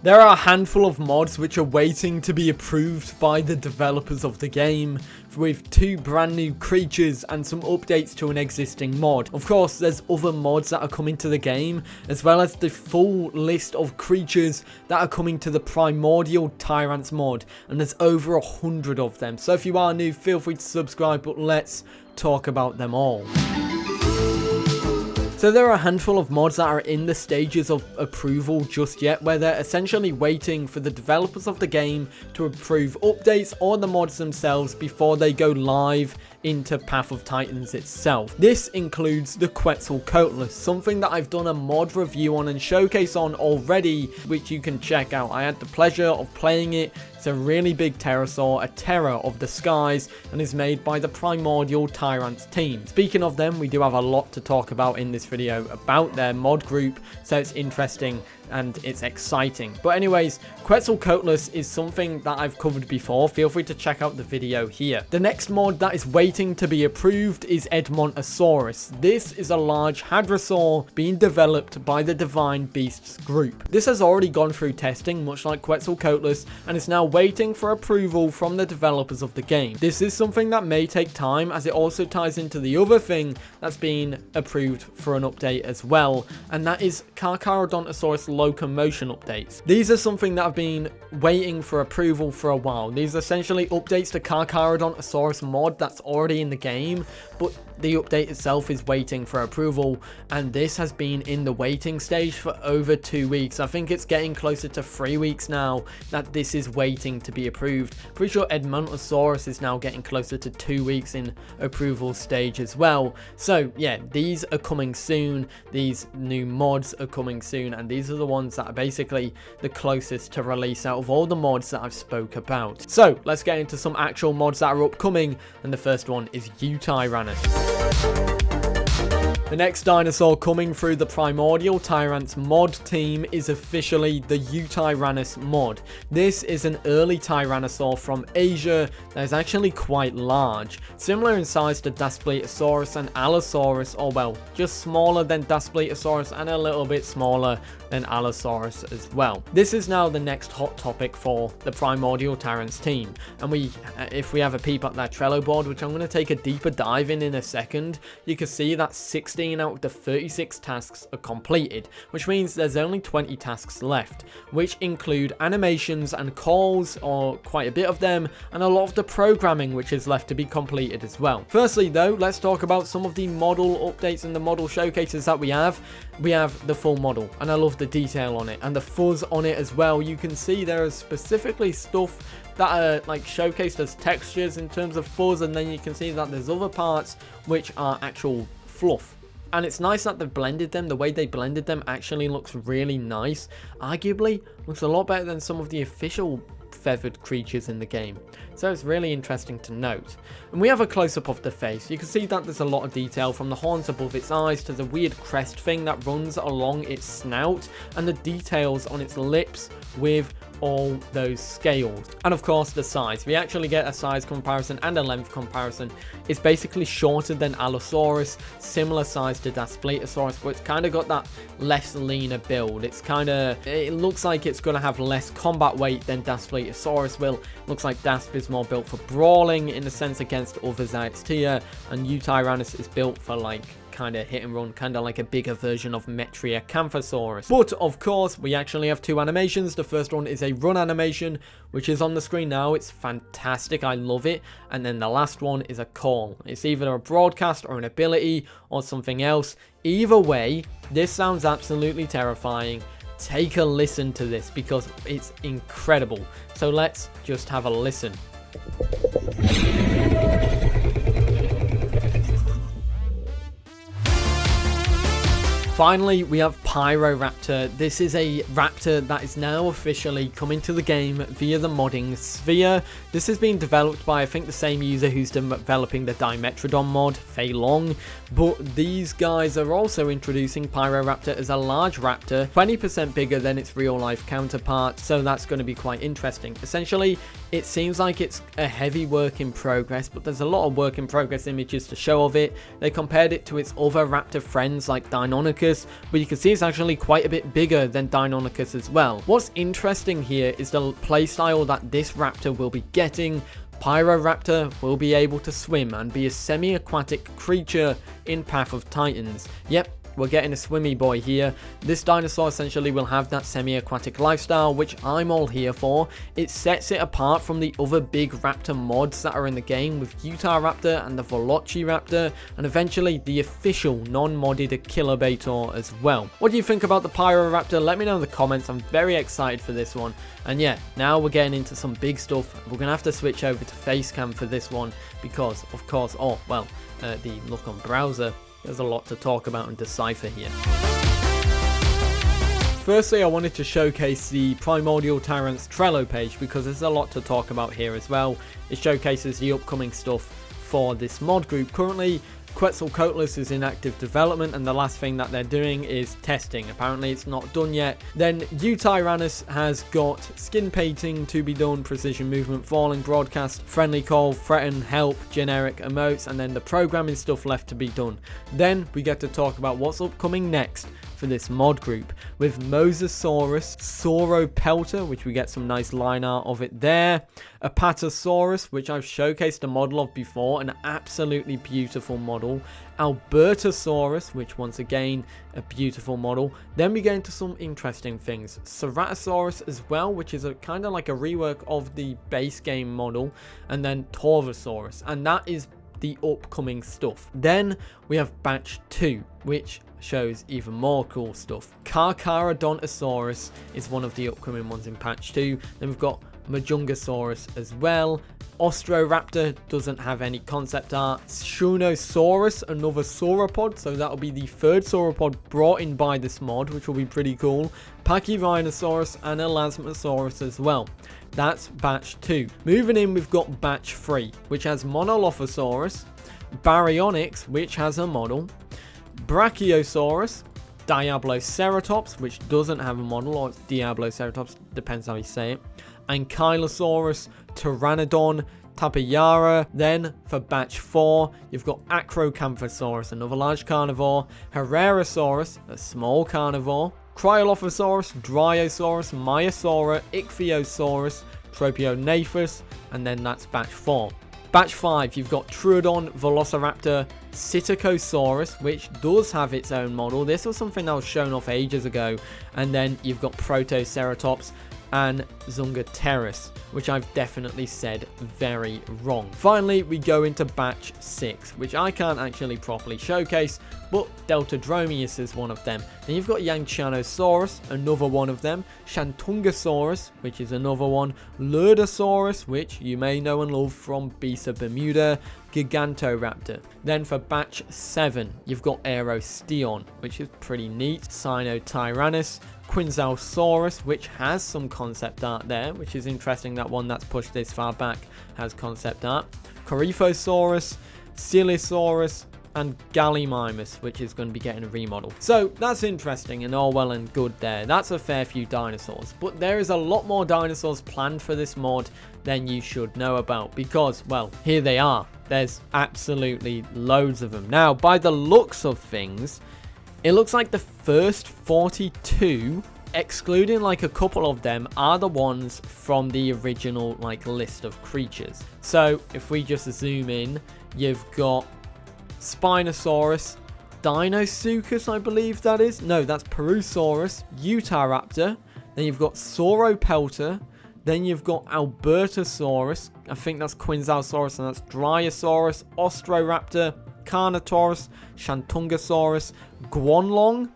There are a handful of mods which are waiting to be approved by the developers of the game, with 2 brand new creatures and some updates to an existing mod. Of course, there's other mods that are coming to the game, as well as the full list of creatures that are coming to the Primordial Tyrants mod, and there's over 100 of them. So if you are new, feel free to subscribe, but let's talk about them all. So there are a handful of mods that are in the stages of approval just yet, where they're essentially waiting for the developers of the game to approve updates or the mods themselves before they go live into Path of Titans itself. This includes the Quetzalcoatlus, something that I've done a mod review on and showcase on already, which you can check out. I had the pleasure of playing it. It's a really big pterosaur, a terror of the skies, and is made by the Primordial Tyrants team. Speaking of them, we do have a lot to talk about in this video about their mod group, so it's interesting and it's exciting. But anyways, Quetzalcoatlus is something that I've covered before. Feel free to check out the video here. The next mod that is waiting to be approved is Edmontosaurus. This is a large hadrosaur being developed by the Divine Beasts group. This has already gone through testing, much like Quetzalcoatlus, and is now waiting for approval from the developers of the game. This is something that may take time, as it also ties into the other thing that's been approved for an update as well, and that is Carcharodontosaurus locomotion updates. These are something that have been waiting for approval for a while. These are essentially updates to Carcharodontosaurus mod that's already in the game, but the update itself is waiting for approval, and this has been in the waiting stage for over 2 weeks. I think it's getting closer to 3 weeks now that this is waiting to be approved. Pretty sure Edmontosaurus is now getting closer to 2 weeks in approval stage as well. So yeah, these are coming soon. These new mods are coming soon, and these are the ones that are basically the closest to release out of all the mods that I've spoke about. So let's get into some actual mods that are upcoming, and the first one is YUTYRANNUS. The next dinosaur coming through the Primordial Tyrants mod team is officially the YUTYRANNUS mod. This is an early tyrannosaur from Asia that is actually quite large, similar in size to Daspletosaurus and Allosaurus, or well, just smaller than Daspletosaurus and a little bit smaller than Allosaurus as well. This is now the next hot topic for the Primordial Tyrants team, and if we have a peep at their Trello board, which I'm going to take a deeper dive in a second, you can see that 16 out of the 36 tasks are completed, which means there's only 20 tasks left, which include animations and calls, or quite a bit of them, and a lot of the programming which is left to be completed as well. Firstly though, let's talk about some of the model updates and the model showcases that we have. We have the full model, and I love the detail on it and the fuzz on it as well. You can see there is specifically stuff that are like showcased as textures in terms of fuzz, and then you can see that there's other parts which are actual fluff. And it's nice that they've blended them. The way they blended them actually looks really nice. Arguably, looks a lot better than some of the official feathered creatures in the game. So it's really interesting to note. And we have a close-up of the face. You can see that there's a lot of detail, from the horns above its eyes to the weird crest thing that runs along its snout, and the details on its lips with all those scales. And of course the size. We actually get a size comparison and a length comparison. It's basically shorter than Allosaurus, similar size to Daspletosaurus, but it's kind of got that less leaner build. It looks like it's going to have less combat weight than Daspletosaurus will. Looks like Dasp is more built for brawling in a sense against others at its tier, and YUTYRANNUS is built for like kind of hit and run, kind of like a bigger version of Metriacanthosaurus. But of course, we actually have 2 animations. The first one is a run animation, which is on the screen now. It's fantastic, I love it. And then the last one is a call. It's either a broadcast or an ability or something else. Either way, this sounds absolutely terrifying. Take a listen to this because it's incredible. So let's just have a listen. Finally, we have Pyroraptor. This is a raptor that is now officially coming to the game via the modding Sphere. This has been developed by, I think, the same user who's developing the Dimetrodon mod, Fei Long. But these guys are also introducing Pyroraptor as a large raptor, 20% bigger than its real-life counterpart, so that's going to be quite interesting. Essentially, it seems like it's a heavy work in progress, but there's a lot of work in progress images to show of it. They compared it to its other raptor friends like Deinonychus, Deinonychus, but you can see it's actually quite a bit bigger than Deinonychus as well. What's interesting here is the playstyle that this raptor will be getting. Pyroraptor will be able to swim and be a semi-aquatic creature in Path of Titans. Yep, we're getting a swimmy boy here. This dinosaur essentially will have that semi-aquatic lifestyle, which I'm all here for. It sets it apart from the other big raptor mods that are in the game with YUTYRANNUS and the Velocci Raptor, and eventually the official non-modded Kilobator as well. What do you think about the Pyroraptor? Let me know in the comments. I'm very excited for this one. And yeah, now we're getting into some big stuff. We're going to have to switch over to Facecam for this one because, of course, the look on browser, there's a lot to talk about and decipher here. Firstly, I wanted to showcase the Primordial Tyrants Trello page because there's a lot to talk about here as well. It showcases the upcoming stuff for this mod group. Currently, Quetzalcoatlus is in active development, and the last thing that they're doing is testing. Apparently it's not done yet. Then YUTYRANNUS has got skin painting to be done, precision movement, falling, broadcast, friendly call, threaten, help, generic emotes, and then the programming stuff left to be done. Then we get to talk about what's upcoming next for this mod group with Mosasaurus, Sauropelta, which we get some nice line art of it there, Apatosaurus, which I've showcased a model of before, an absolutely beautiful model, Albertosaurus, which once again a beautiful model. Then we get into some interesting things, Ceratosaurus as well, which is a kind of like a rework of the base game model, and then Torvosaurus, and that is the upcoming stuff. Then we have batch 2, which shows even more cool stuff. Carcharodontosaurus is one of the upcoming ones in patch 2. Then we've got Majungasaurus as well. Ostroraptor doesn't have any concept art. Shunosaurus, another sauropod, so that'll be the third sauropod brought in by this mod, which will be pretty cool. Pachyrhinosaurus and Elasmosaurus as well. That's batch 2. Moving in, we've got batch 3, which has Monolophosaurus, Baryonyx, which has a model, Brachiosaurus, Diabloceratops, which doesn't have a model, or it's Diabloceratops, depends how you say it, Ankylosaurus, Pteranodon, Tapeyara. Then for batch 4, you've got Acrocanthosaurus, another large carnivore, Herrerasaurus, a small carnivore, Cryolophosaurus, Dryosaurus, Myosaura, Ichthyosaurus, Tropionaphus, and then that's batch 4. Batch 5, you've got Troodon, Velociraptor, Psittacosaurus, which does have its own model. This was something that was shown off ages ago. And then you've got Protoceratops and Zungateris, which I've definitely said very wrong. Finally, we go into batch 6, which I can't actually properly showcase, but Deltadromeus is one of them. Then you've got Yanchanosaurus, another one of them, Shantungosaurus, which is another one, Lurdosaurus, which you may know and love from Beast of Bermuda, Gigantoraptor. Then for batch 7, you've got Aerosteon, which is pretty neat, Sinotyrannus, Quinzalsaurus, which has some concept art there, which is interesting that one that's pushed this far back has concept art, Coryphosaurus, Coelosaurus, and Gallimimus, which is going to be getting a remodel. So that's interesting and all well and good there. That's a fair few dinosaurs, but there is a lot more dinosaurs planned for this mod than you should know about because, well, here they are. There's absolutely loads of them. Now, by the looks of things, it looks like the first 42, excluding like a couple of them, are the ones from the original like list of creatures. So if we just zoom in, you've got Spinosaurus, Dinosuchus, I believe that is. No, that's Perusaurus, Utahraptor. Then you've got Sauropelta. Then you've got Albertosaurus. I think that's Quinzalsaurus, and that's Dryosaurus, Ostroraptor, Carnotaurus, Shantungosaurus, Guanlong.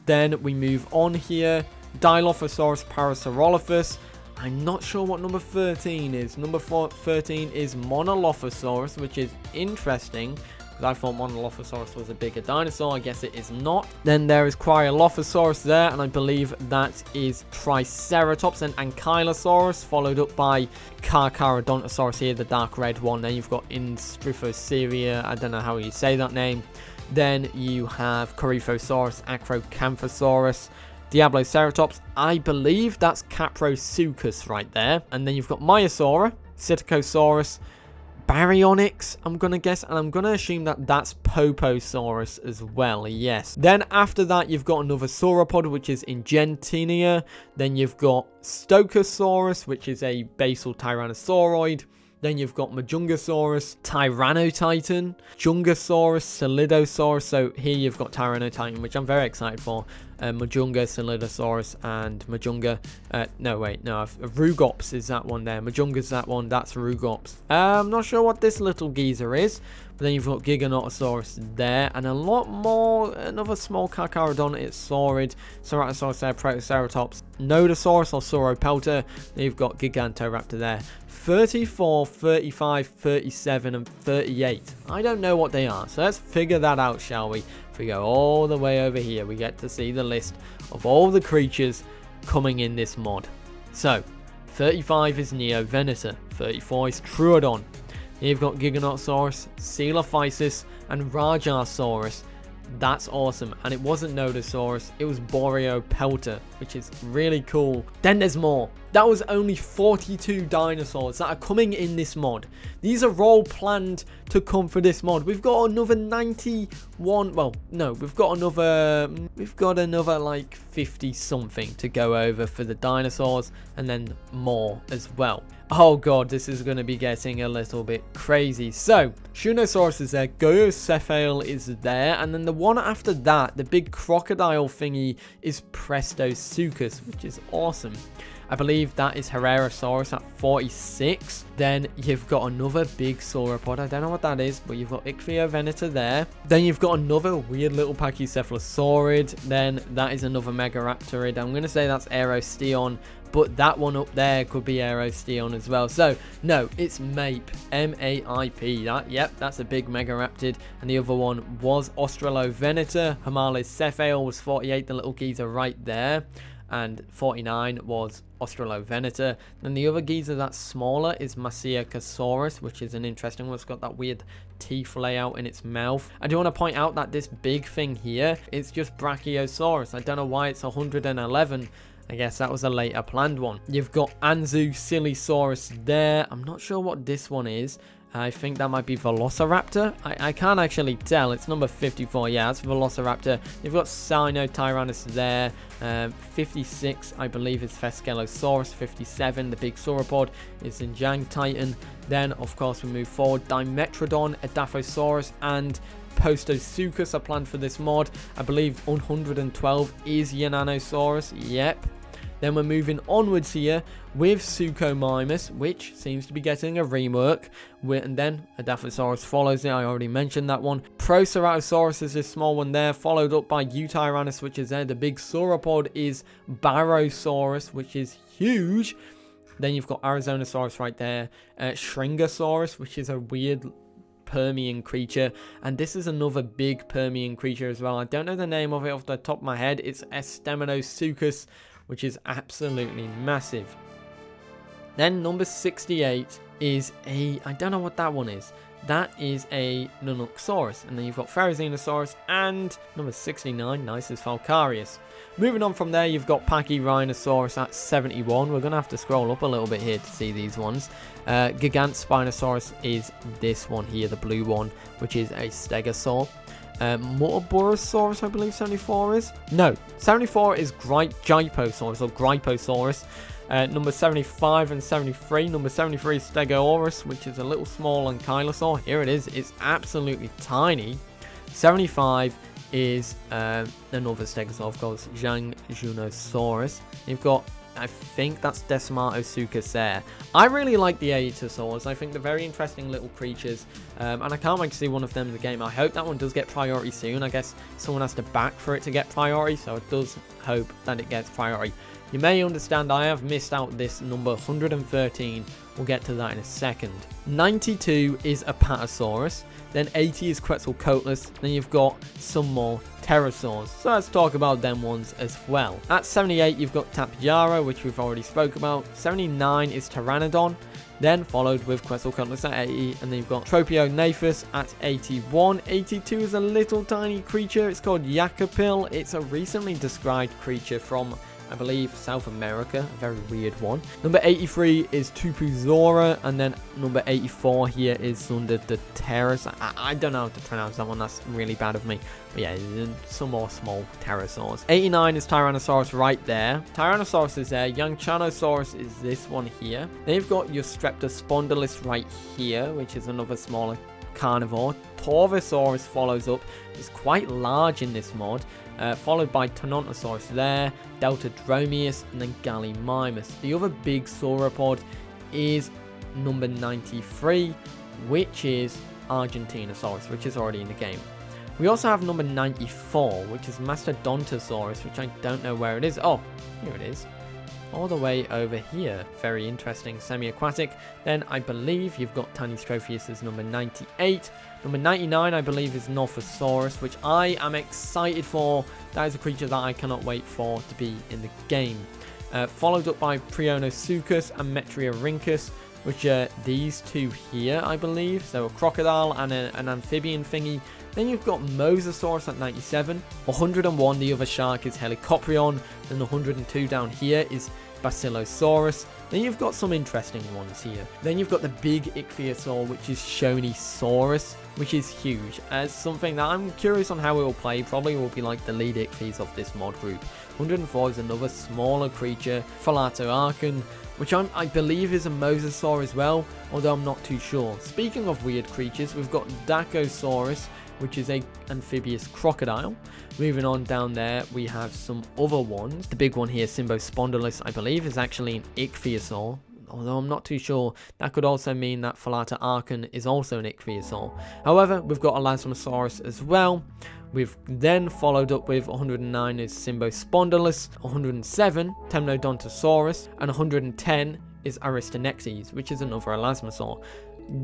Then we move on here. Dilophosaurus, Parasaurolophus. I'm not sure what number 13 is. Number 13 is Monolophosaurus, which is interesting, because I thought Monolophosaurus was a bigger dinosaur. I guess it is not. Then there is Cryolophosaurus there, and I believe that is Triceratops and Ankylosaurus, followed up by Carcharodontosaurus here, the dark red one. Then you've got Instryphoceria, I don't know how you say that name. Then you have Coryphosaurus, Acrocanthosaurus, Diabloceratops. I believe that's Caprosuchus right there. And then you've got Myosaura, Psittacosaurus, Baryonyx, I'm gonna guess, and I'm gonna assume that that's Poposaurus as well, yes. Then after that, you've got another sauropod, which is Ingentinia. Then you've got Stochosaurus, which is a basal tyrannosauroid. Then you've got Majungasaurus, Tyrannotitan, Jungasaurus, Solidosaurus. So here you've got Tyrannotitan, which I'm very excited for. Majunga, Solidosaurus, and Majunga. Rugops is that one there. Majunga's that one. That's Rugops. I'm not sure what this little geezer is. But then you've got Giganotosaurus there, and a lot more. Another small Carcharodon, it's Saurid, Ceratosaurus there, Protoceratops, Nodosaurus or Sauropelta. Then you've got Gigantoraptor there. 34, 35, 37, and 38. I don't know what they are, so let's figure that out, shall we? If we go all the way over here, we get to see the list of all the creatures coming in this mod. So, 35 is Neovenator, 34 is Troodon. Here you've got Giganotosaurus, Coelophysis, and Rajasaurus. That's awesome. And it wasn't Nodosaurus, it was Boreopelta, which is really cool. Then there's more. That was only 42 dinosaurs that are coming in this mod. These are all planned to come for this mod. We've got another 91. Well, no, we've got another like 50 something to go over for the dinosaurs, and then more as well. Oh god, this is going to be getting a little bit crazy. So, Shunosaurus is there, Goiocephale is there, and then the one after that, the big crocodile thingy, is Prestosuchus, which is awesome. I believe that is Herrerasaurus at 46. Then you've got another big sauropod. I don't know what that is, but you've got Ichthyovenator there. Then you've got another weird little Pachycephalosaurid. Then that is another Megaraptorid. I'm going to say that's Aerosteon, but that one up there could be Aerosteon as well. So, no, it's Mape. M-A-I-P. Yep, that's a big Megaraptid. And the other one was Australovenator. Homalocephale was 48, the little geezer right there. And 49 was Australovenator. Then the other geezer that's smaller is Masiacosaurus, which is an interesting one. It's got that weird teeth layout in its mouth. I do want to point out that this big thing here is just Brachiosaurus. I don't know why it's 111. I guess that was a later planned one. You've got Anzucilisaurus there. I'm not sure what this one is. I think that might be Velociraptor. I can't actually tell. It's number 54. Yeah, that's Velociraptor. You've got Sinotyrannus there. 56, I believe, is Fescelosaurus. 57, the big sauropod, is Xinjiang Titan. Then, of course, we move forward. Dimetrodon, Edaphosaurus, and Postosuchus are planned for this mod. I believe 112 is Yananosaurus. Yep. Then we're moving onwards here with Suchomimus, which seems to be getting a rework. And then Edaphosaurus follows it. I already mentioned that one. Proceratosaurus is this small one there, followed up by Yutyrannus, which is there. The big sauropod is Barosaurus, which is huge. Then you've got Arizonasaurus right there. Shringosaurus, which is a weird Permian creature, and this is another big Permian creature as well. I don't know the name of it off the top of my head. It's Esteminosuchus, which is absolutely massive. Then number 68 is I don't know what that one is. That is a Nunuxsaurus. And then you've got Ferrozenosaurus, and number 69, nice, is Falcarius. Moving on from there, you've got Pachyrhinosaurus at 71. We're going to have to scroll up a little bit here to see these ones. Gigantspinosaurus is this one here, the blue one, which is a Stegosaur. Muttaburrasaurus, I believe 74 is. No, 74 is Gyposaurus or Gryposaurus. Number 75 and 73. Number 73 is Stegosaurus, which is a little small ankylosaur. Here it is. It's absolutely tiny. 75 is another Stegosaur, of course, Zhangjunosaurus. You've got, I think that's Desmatosuchus there. I really like the Aetosaurs. I think they're very interesting little creatures. And I can't wait to see one of them in the game. I hope that one does get priority soon. I guess someone has to back for it to get priority, so it does hope that it gets priority. You may understand I have missed out this number 113. We'll get to that in a second. 92 is Apatosaurus. Then 80 is Quetzalcoatlus. Then you've got some more pterosaurs. So let's talk about them ones as well. At 78, you've got Tapejara, which we've already spoke about. 79 is Pteranodon. Then followed with Quetzalcoatlus at 80. And then you've got Tropionaphus at 81. 82 is a little tiny creature. It's called Yakapil. It's a recently described creature from I believe South America, a very weird one. Number 83 is Tupuzora, and then number 84 here is under the Terrace. I don't know how to pronounce that one, that's really bad of me. But yeah, some more small pterosaurs. 89 is Tyrannosaurus right there. Tyrannosaurus is there. Yangchanosaurus is this one here. Then you've got your Streptospondylus right here, which is another smaller carnivore. Torvosaurus follows up. It's quite large in this mod. Followed by Tonontosaurus there, Deltadromeus, and then Gallimimus. The other big sauropod is number 93, which is Argentinosaurus, which is already in the game. We also have number 94, which is Mastodontosaurus, which I don't know where it is. Oh, here it is. All the way over here. Very interesting, semi-aquatic. Then I believe you've got Tanystropheus as number 98. Number 99 I believe is Norphosaurus, which I am excited for. That is a creature that I cannot wait for to be in the game. Followed up by Prionosuchus and Metriorhynchus, which are these two here, I believe. So a crocodile and an amphibian thingy. Then you've got Mosasaurus at 97. 101, the other shark, is Helicoprion. Then 102 down here is Basilosaurus. Then you've got some interesting ones here. Then you've got the big ichthyosaur, which is Shonisaurus, which is huge. As something that I'm curious on how it will play. Probably will be like the lead ichthyes of this mod group. 104 is another smaller creature, Phalatoarchon, which I believe is a mosasaur as well, although I'm not too sure. Speaking of weird creatures, we've got Dacosaurus, which is a amphibious crocodile. Moving on down there, we have some other ones. The big one here, Symbospondylus, I believe, is actually an ichthyosaur, although I'm not too sure. That could also mean that Phalatoarchon is also an ichthyosaur. However, we've got Elasmosaurus as well. We've then followed up with 109 is Symbospondylus, 107 Temnodontosaurus, and 110 is Aristonexes, which is another elasmosaur.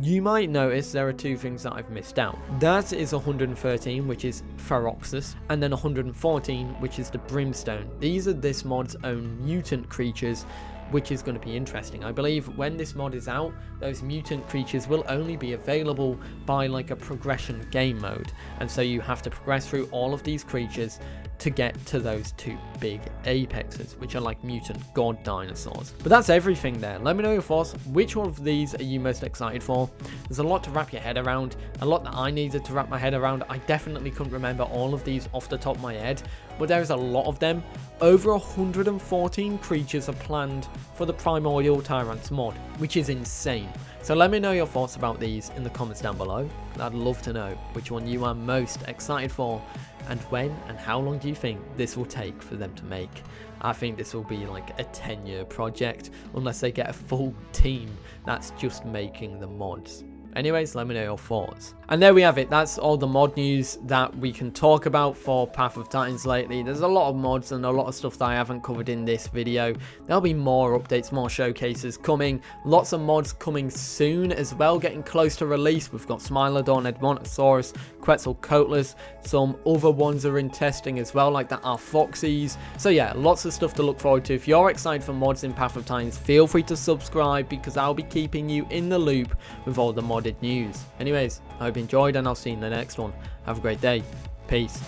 You might notice there are two things that I've missed out. That is 113, which is Phaeropsis, and then 114, which is the Brimstone. These are this mod's own mutant creatures, which is going to be interesting. I believe when this mod is out, those mutant creatures will only be available by like a progression game mode, and so you have to progress through all of these creatures to get to those two big apexes, which are like mutant god dinosaurs. But that's everything there. Let me know your thoughts. Which one of these are you most excited for? There's a lot to wrap your head around, a lot that I needed to wrap my head around. I definitely couldn't remember all of these off the top of my head, but there's a lot of them. Over 114 creatures are planned for the Primordial Tyrants mod, which is insane. So let me know your thoughts about these in the comments down below. I'd love to know which one you are most excited for, and when and how long do you think this will take for them to make. I think this will be like a 10-year project, unless they get a full team that's just making the mods. Anyways, let me know your thoughts. And there we have it. That's all the mod news that we can talk about for Path of Titans lately. There's a lot of mods and a lot of stuff that I haven't covered in this video. There'll be more updates, more showcases coming. Lots of mods coming soon as well, getting close to release. We've got Smilodon, Edmontosaurus, Quetzalcoatlus. Some other ones are in testing as well, like the Arfoxes. So yeah, lots of stuff to look forward to. If you're excited for mods in Path of Titans, feel free to subscribe, because I'll be keeping you in the loop with all the modded news. Anyways, I hope you enjoyed, and I'll see you in the next one. Have a great day. Peace.